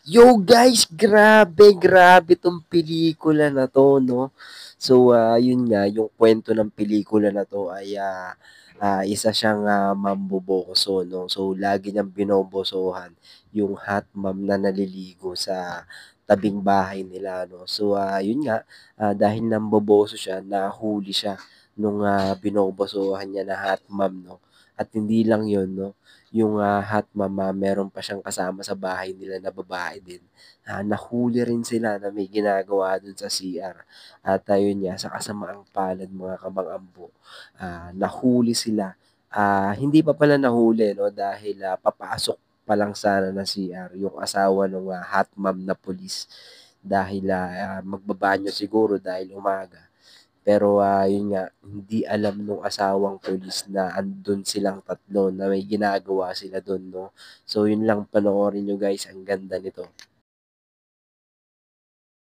Yo guys, grabe 'tong pelikula na 'to 'no. So, yun nga yung kwento ng pelikula na 'to ay, isa siyang, mamboboso 'no. So, lagi niyang binobosohan yung hot mom na naliligo sa tabing bahay nila 'no. So, yun nga, dahil namboboso siya, nahuli siya nung, binobosohan niya na hot mom 'no. At hindi lang yun 'no, yung, hot mom, meron pa siyang kasama sa bahay nila na babae din. Nahuli rin sila na may ginagawa dun sa CR at ayun nga sa kasamaang palad mga kamang-ambo, nahuli sila. Hindi pa pala nahuli 'no dahil, papasok pa lang sana ng CR yung asawa nung, hot mom na pulis dahil, magbabanyo siguro dahil umaga. Pero, yun nga, hindi alam nung asawang pulis na andun silang tatlo na may ginagawa sila dun 'no. So yun lang, panoorin niyo guys, ang ganda nito.